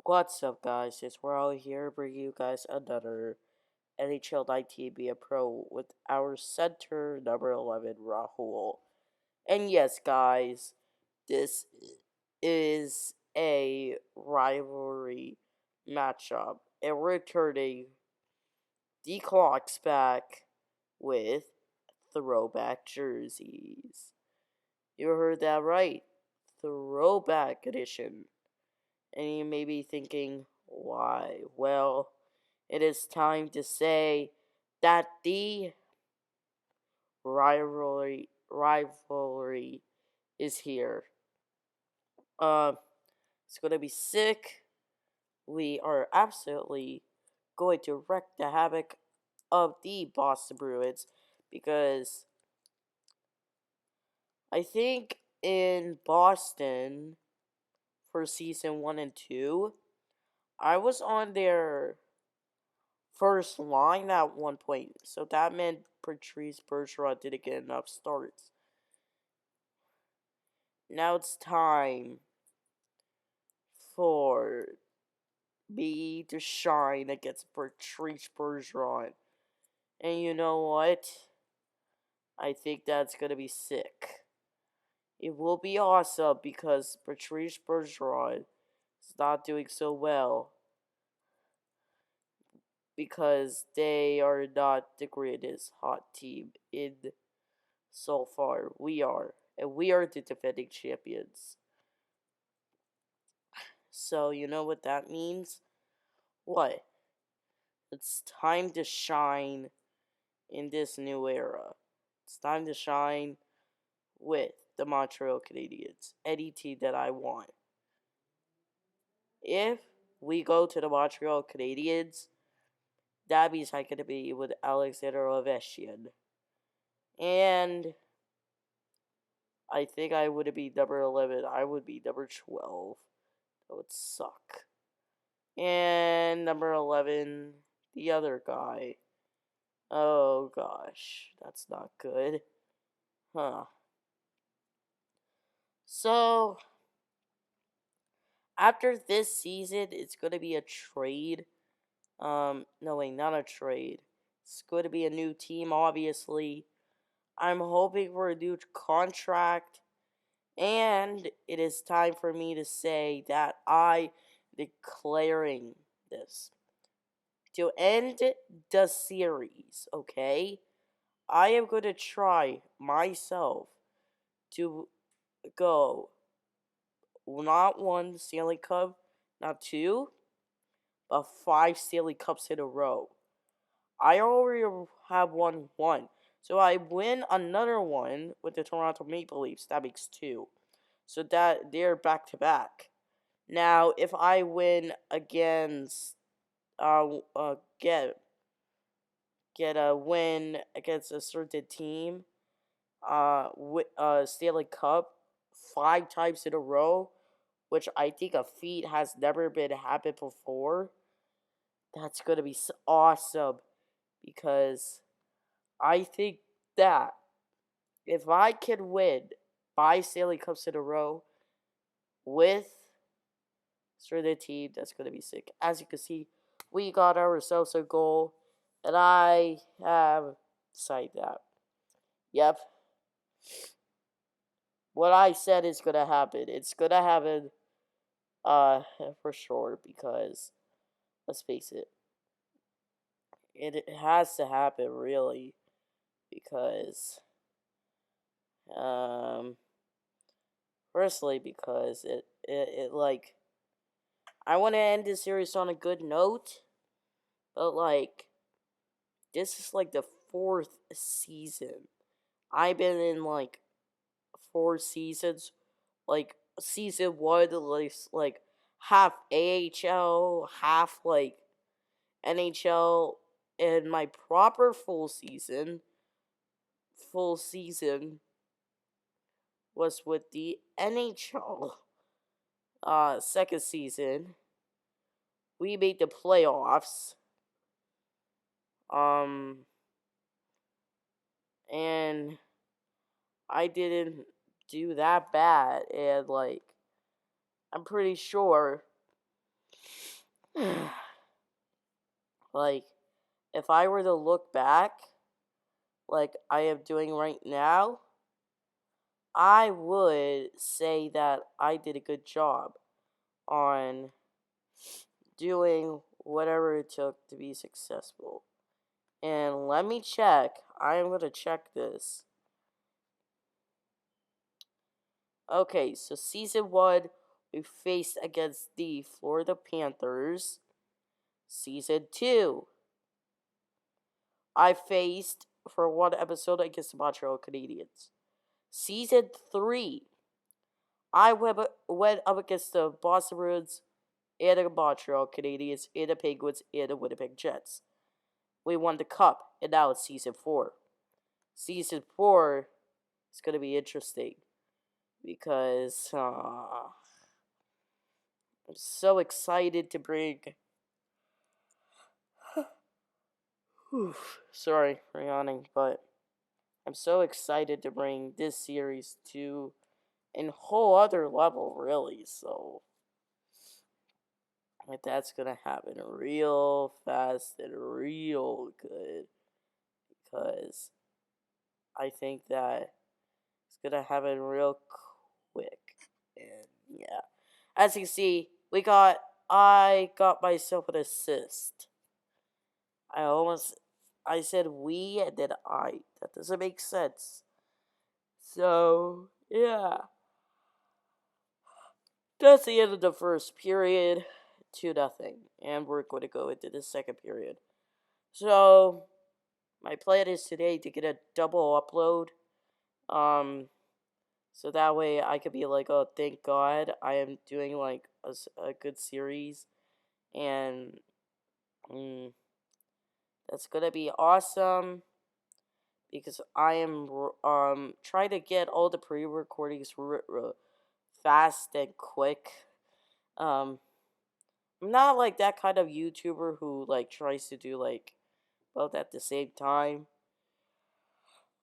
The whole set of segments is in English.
What's up, guys? It's Raul here, bringing you guys another NHL 19 Be a Pro with our center number 11, Rahul. And yes, guys, this is a rivalry matchup, and we're turning the clocks back with throwback jerseys. You heard that right, throwback edition. And you may be thinking, why? Well, it is time to say that the rivalry is here. Uh, it's gonna be sick. We are absolutely going to wreak the havoc of the Boston Bruins because I think in Boston for season 1 and 2, I was on their first line at one point, so that meant Patrice Bergeron didn't get enough starts. Now it's time for me to shine against Patrice Bergeron. And you know what? I think that's gonna be sick. It will be awesome because Patrice Bergeron is not doing so well because they are not the greatest hot team in so far. We are. And we are the defending champions. So, you know what that means? What? It's time to shine in this new era. It's time to shine with the Montreal Canadiens. Any team that I want. If we go to the Montreal Canadiens, that means I'm going to be with Alexander Ovechkin. And I think I wouldn't be number 11. I would be number 12. That would suck. And number 11, the other guy. Oh gosh, that's not good. Huh. So, after this season, it's going to be a trade. No, wait, not a trade. It's going to be a new team, obviously. I'm hoping for a new contract. And it is time for me to say that I declaring this. To end the series, okay? I am going to try myself to go not one Stanley Cup, not two, but 5 Stanley Cups in a row. I already have won one. So I win another one with the Toronto Maple Leafs. That makes two. So that they're back to back. Now, if I win against get a win against a certain team, with Stanley Cup 5 times in a row, which I think a feat has never been happened before. That's gonna be awesome because I think that if I can win 5 Stanley Cups in a row with certain team, that's gonna be sick. As you can see, we got ourselves a goal, and I have decided that. Yep, what I said is gonna happen. It's gonna happen, for sure. Because let's face it, it has to happen really. Because, um, firstly, because it like I want to end this series on a good note, but like this is like the fourth season. I've been in like 4 seasons. Like season one, like half AHL, half like NHL, and my proper full season was with the NHL. Second season, we made the playoffs. Um, and I didn't do that bad, and like I'm pretty sure Like, if I were to look back, like I am doing right now, I would say that I did a good job on doing whatever it took to be successful. And let me check. I am going to check this. Okay, so season 1, we faced against the Florida Panthers. Season 2, I faced for one episode against the Montreal Canadiens. Season 3, I went up against the Boston Bruins and the Montreal Canadiens and the Penguins and the Winnipeg Jets. We won the cup, and now it's season 4. Season 4 is going to be interesting because I'm so excited to bring. Sorry for yawning, but I'm so excited to bring this series to a whole other level, really. So that's gonna happen real fast and real good because I think that it's gonna happen real quick. And yeah, as you can see, I got myself an assist. I said we and then I. That doesn't make sense. So, yeah. That's the end of the first period. 2-0. And we're going to go into the second period. So, my plan is today to get a double upload. So that way I could be like, oh, thank God I am doing like a good series. And that's going to be awesome. Because I am trying to get all the pre-recordings fast and quick. I'm not like that kind of YouTuber who like tries to do like both at the same time.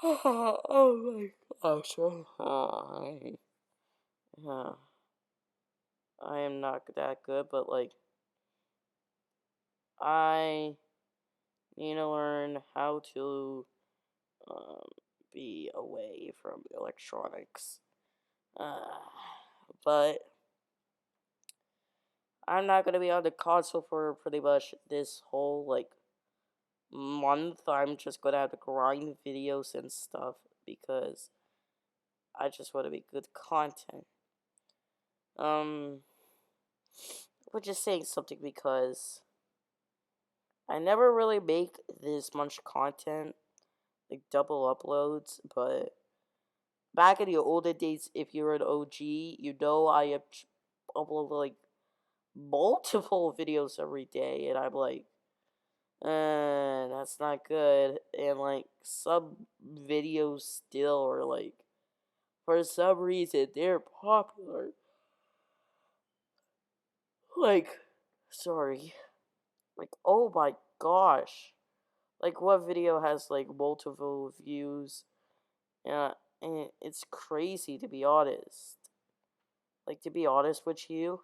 Oh my gosh! I am not that good, but like I need to learn how to um, be away from electronics. But I'm not gonna be on the console for pretty much this whole like month. I'm just gonna have to grind videos and stuff because I just want to be good content. We're just saying something because I never really make this much content, like double uploads, but back in the olden days, if you're an OG, you know I have uploaded like multiple videos every day, and I'm like, that's not good. And like some videos still are like, for some reason, they're popular. Like, sorry. Like, oh my gosh. Like, what video has like multiple views? Yeah, and it's crazy to be honest. Like, to be honest with you,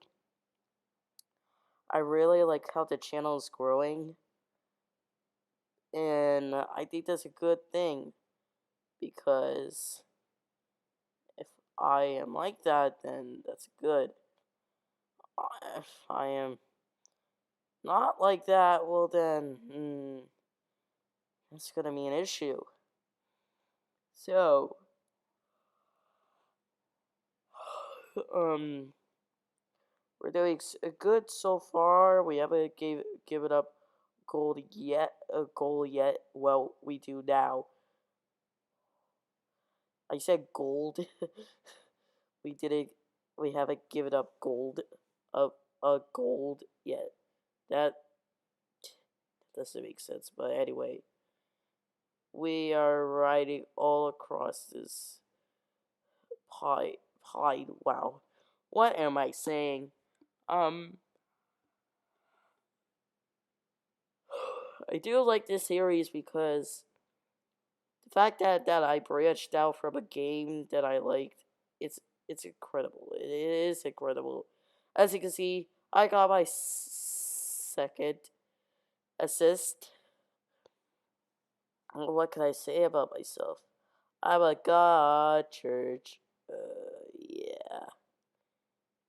I really like how the channel is growing. And I think that's a good thing because if I am like that, then that's good. If I am not like that, well then, that's gonna be an issue. So, we're doing good so far. We haven't given up a goal yet. Well, we do now. I said gold. we didn't. We haven't given up a gold yet. That doesn't make sense. But anyway, we are riding all across this pie. Wow, what am I saying? Um, I do like this series because the fact that I branched out from a game that I liked, it's incredible. It is incredible. As you can see, I got my second assist. What can I say about myself? I'm a god church. Yeah,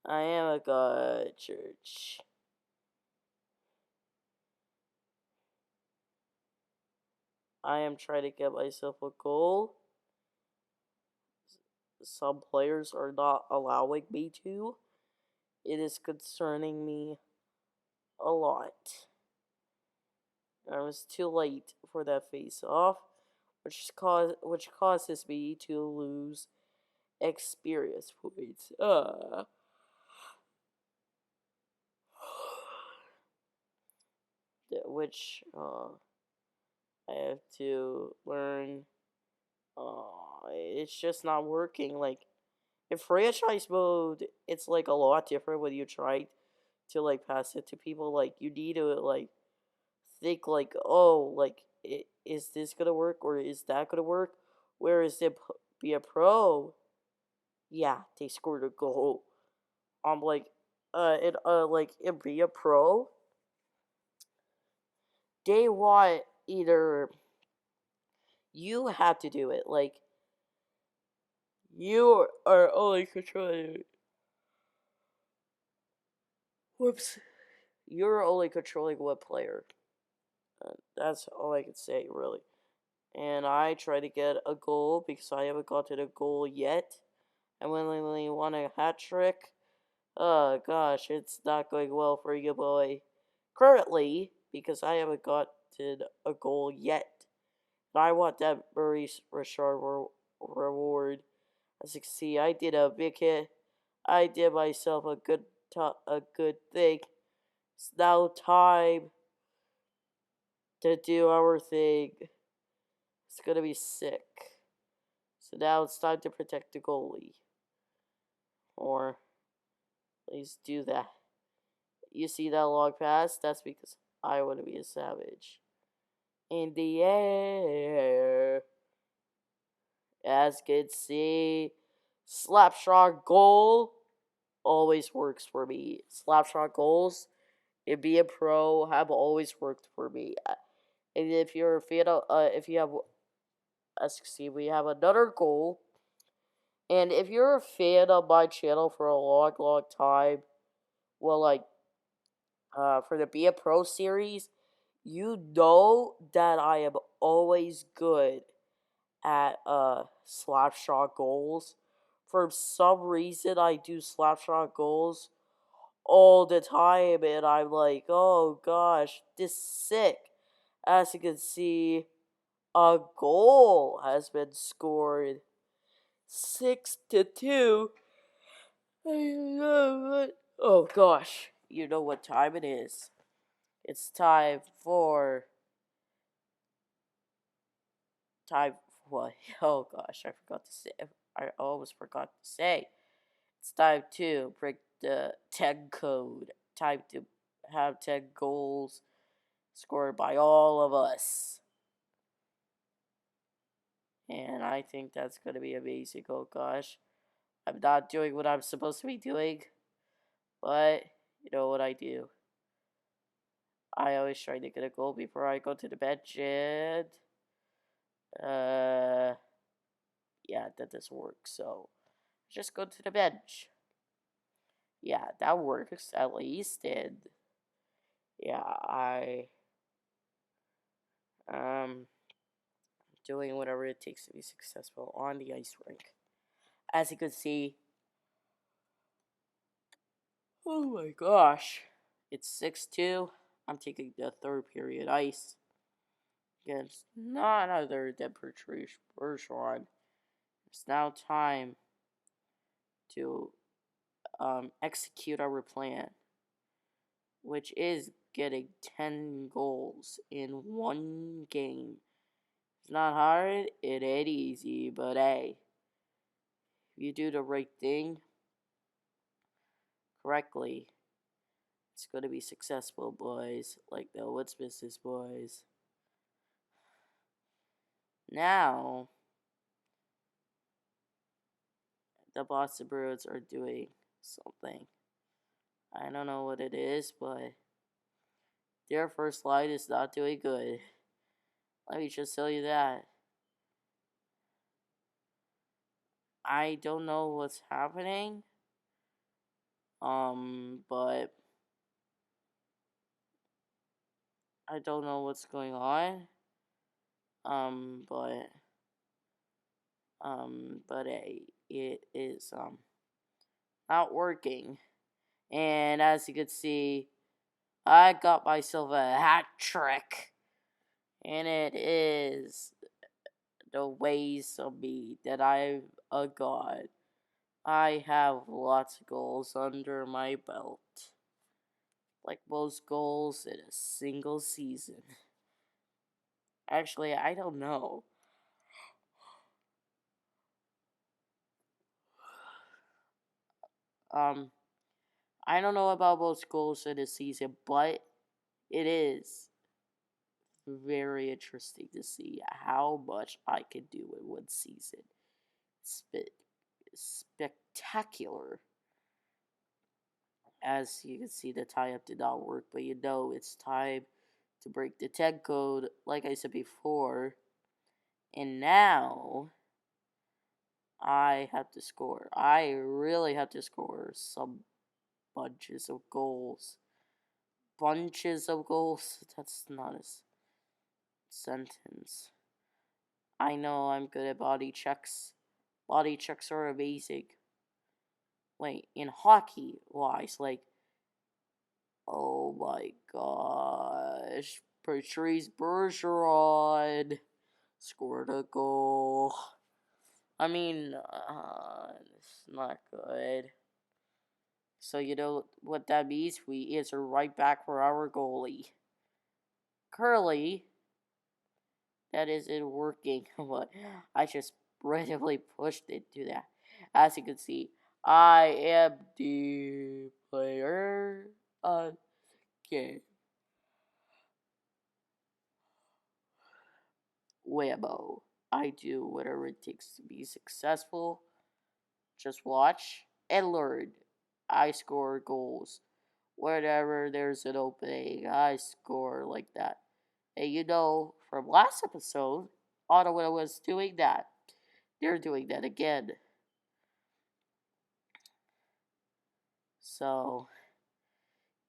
I am a god church. I am trying to get myself a goal. Some players are not allowing me to. It is concerning me a lot. I was too late for that face off, which causes me to lose experience points. Which I have to learn. It's just not working. Like in franchise mode, it's like a lot different when you try to like pass it to people. Like you need to like think like, oh, like is this gonna work or is that gonna work? Whereas in be a pro, yeah, they scored a goal. I'm like, like in be a pro, they want either you have to do it, like you are only controlling. Whoops, you're only controlling one player. That's all I can say, really. And I try to get a goal because I haven't gotten a goal yet. I willingly want a hat trick. Oh gosh, it's not going well for you, boy. Currently, because I haven't gotten a goal yet. And I want that Maurice Richard reward. As you can see, I did a big hit. I did myself a good thing. It's now time to do our thing. It's gonna be sick. So now it's time to protect the goalie. Or please do that. You see that long pass? That's because I want to be a savage. In the air, as you can see, slapshot goal always works for me. Slapshot goals and being pro have always worked for me. And if you're a fan of, if you have, as you can see, we have another goal. And if you're a fan of my channel for a long, long time, well, like, for the Be a Pro series, you know that I am always good at slapshot goals. For some reason, I do slapshot goals all the time, and I'm like, oh gosh, this is sick. As you can see, a goal has been scored. 6-2. Oh gosh, you know what time it is. It's time for what? Oh gosh, I forgot to say. I almost forgot to say. It's time to break the 10 code. Time to have 10 goals scored by all of us. And I think that's going to be amazing. Oh gosh. I'm not doing what I'm supposed to be doing. But you know what I do. I always try to get a goal before I go to the bench, and yeah, that doesn't work. So just go to the bench. Yeah, that works at least, and yeah, I doing whatever it takes to be successful on the ice rink. As you can see, oh my gosh, it's 6-2. I'm taking the third period ice against none other than Patrice Bergeron. It's now time to execute our plan, which is getting 10 goals in one game. It's not hard, it ain't easy, but hey, if you do the right thing correctly, it's going to be successful, boys, like the What's Business boys. Now, the Boston Bruins are doing something. I don't know what it is, but Their first line is not doing good. Let me just tell you that. I don't know what's happening. But I don't know what's going on. But it is not working. And as you can see, I got myself a hat trick. And it is the ways of me that I'm a god. I have lots of goals under my belt. Like most goals in a single season. Actually, I don't know. Um, I don't know about most goals in a season, but it is very interesting to see how much I can do in one season. Spectacular. As you can see, the tie up did not work, but you know it's time to break the 10 code, like I said before. And now I have to score. I really have to score some bunches of goals. Bunches of goals? That's not a sentence. I know I'm good at body checks. Body checks are amazing. Wait, in hockey wise, like, oh my gosh. Patrice Bergeron scored a goal. I mean, it's not good. So you know what that means? We answer right back for our goalie. Curly, that isn't working, but I just randomly pushed it to that. As you can see, I am the player of game. Whammo. I do whatever it takes to be successful. Just watch and learn. I score goals. Whenever there's an opening, I score like that. And you know, from last episode, Ottawa was doing that. They're doing that again. So,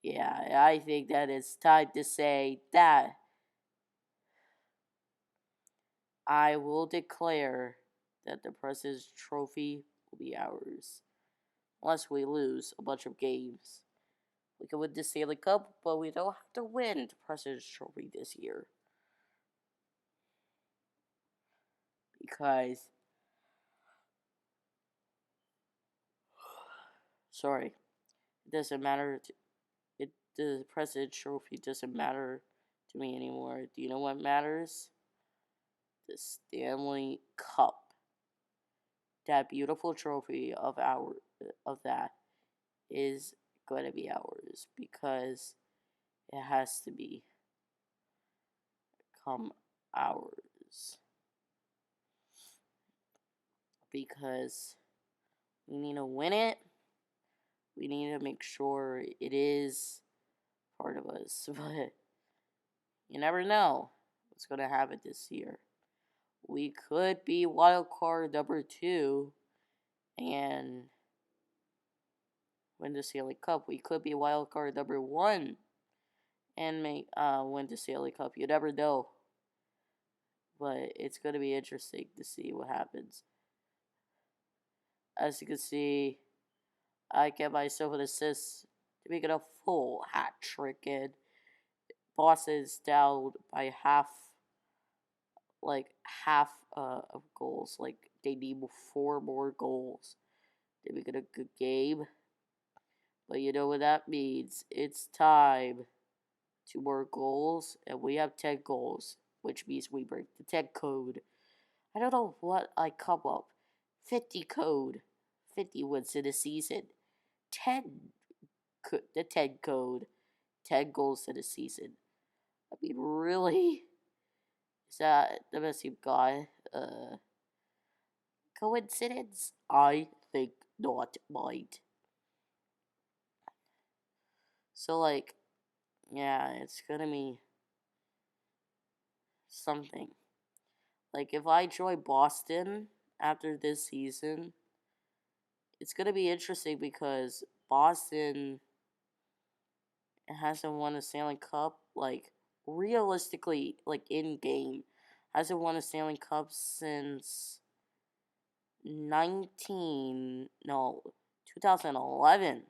yeah, I think that it's time to say that I will declare that the President's Trophy will be ours. Unless we lose a bunch of games. We can win the Stanley Cup, but we don't have to win the President's Trophy this year. Because, sorry, it doesn't matter. The President's Trophy doesn't matter to me anymore. Do you know what matters? The Stanley Cup. That beautiful trophy of that is going to be ours because it has to become ours because we need to win it. We need to make sure it is part of us, but you never know what's going to happen this year. We could be wild card number 2 and win the Stanley Cup. We could be wild card number 1 and win the Stanley Cup. You never know. But it's going to be interesting to see what happens. As you can see, I get myself an assist to make it a full hat trick, and Boston's down by half of goals. Like, they need 4 more goals to make it a good game. But you know what that means? It's time. 2 more goals, and we have 10 goals, which means we break the 10 code. I don't know what I come up. 50 code. 50 wins in a season. 10 the 10 code. 10 goals in a season. I mean, really? Is that the best you've got? Coincidence? I think not, mind. So, like, yeah, it's gonna be something. Like, if I join Boston after this season, it's gonna be interesting because Boston hasn't won a Stanley Cup, like, realistically, like, in game, hasn't won a Stanley Cup since 2011.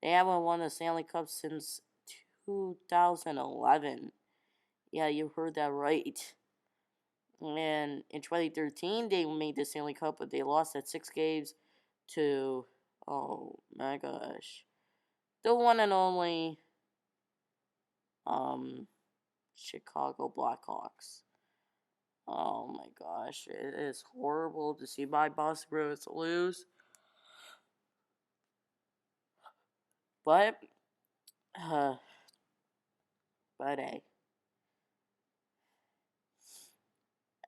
They haven't won a Stanley Cup since 2011. Yeah, you heard that right. And in 2013, they made the Stanley Cup, but they lost at 6 games to, oh my gosh, the one and only um Chicago Blackhawks. Oh my gosh, it is horrible to see my Boston Bruins lose. But, uh, hey,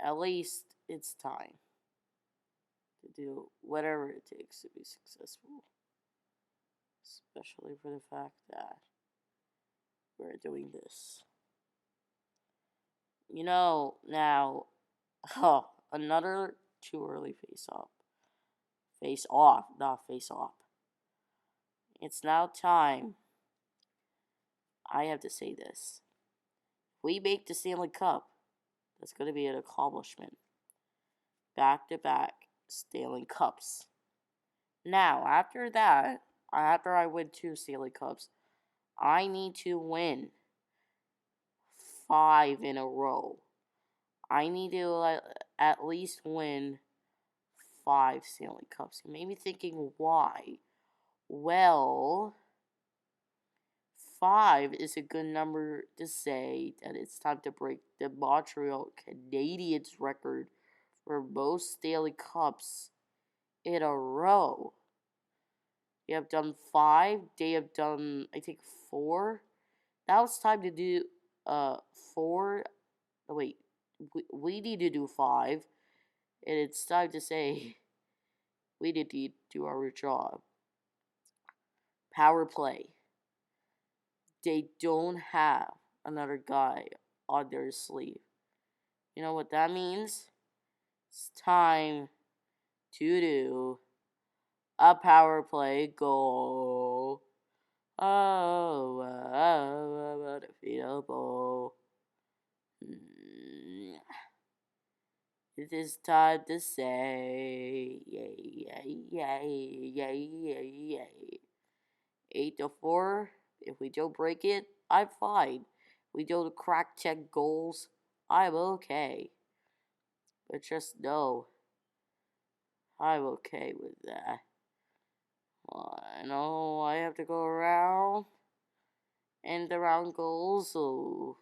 at least it's time to do whatever it takes to be successful. Especially for the fact that we're doing this. Now, another too early face off. Face off, not face off. It's now time. I have to say this. If we make the Stanley Cup, that's going to be an accomplishment. Back to back Stanley Cups. Now, after that, after I win 2 Stanley Cups, I need to win 5 in a row. I need to at least win 5 Stanley Cups. You may be thinking, why? Well, 5 is a good number to say that it's time to break the Montreal Canadiens record for most Stanley Cups in a row. You have done 5. They have done, I think, 4. Now it's time to do 4. Oh, wait, we need to do 5. And it's time to say we need to do our job. Power play. They don't have another guy on their sleeve. You know what that means? It's time to do a power play goal. Undefeatable. It is time to say, yay, yay, yay, yay, yay, yay. 8-4. If we don't break it, I'm fine. We don't crack 10 goals, I'm okay. But just know, I'm okay with that. I know I have to go around and around goals, so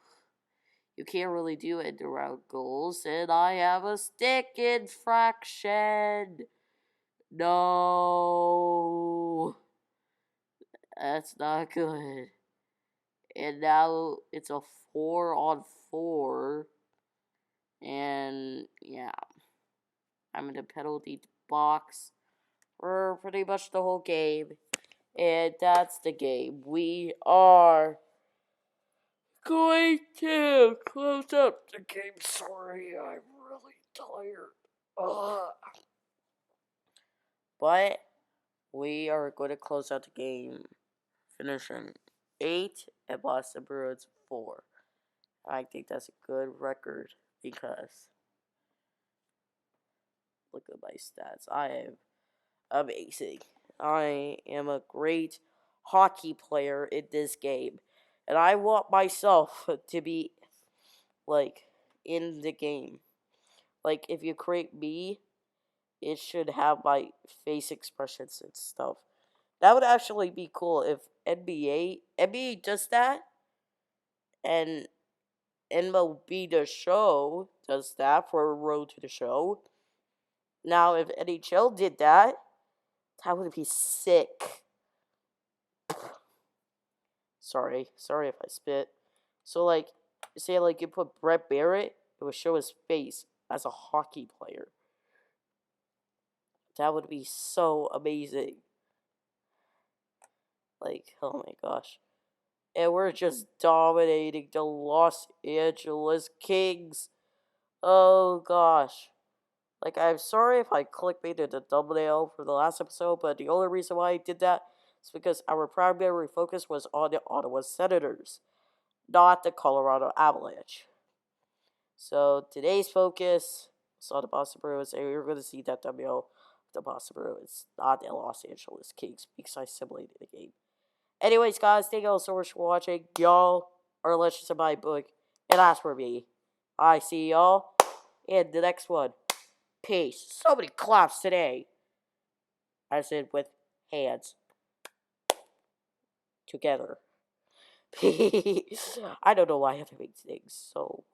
you can't really do end around goals, and I have a stick infraction. No, that's not good. And now it's a 4-on-4, and yeah, I'm in the penalty box for pretty much the whole game, and that's the game. We are going to close up the game. Sorry, I'm really tired. Ugh. But we are going to close out the game, finishing 8 and Boston Bruins 4. I think that's a good record because look at my stats. I am amazing. I am a great hockey player in this game. And I want myself to be, like, in the game. Like, if you create me, it should have my face expressions and stuff. That would actually be cool if NBA does that, and MLB The Show does that for Road to the Show. Now, if NHL did that, that would be sick. Sorry if I spit. So, like, say, like, you put Brett Barrett, it would show his face as a hockey player. That would be so amazing. Like, oh my gosh. and we're just dominating the Los Angeles Kings. Oh gosh. Like, I'm sorry if I clickbaited the thumbnail for the last episode, but the only reason why I did that is because our primary focus was on the Ottawa Senators, not the Colorado Avalanche. So today's focus is on the Boston Bruins, and you're going to see that thumbnail, the Boston Bruins, not the Los Angeles Kings, because I simulated the game. Anyways, guys, thank you all so much for watching. Y'all are legends in my book, and as for me, I see y'all in the next one. Peace. So many claps today. I said with hands together. Peace. I don't know why I have to make things so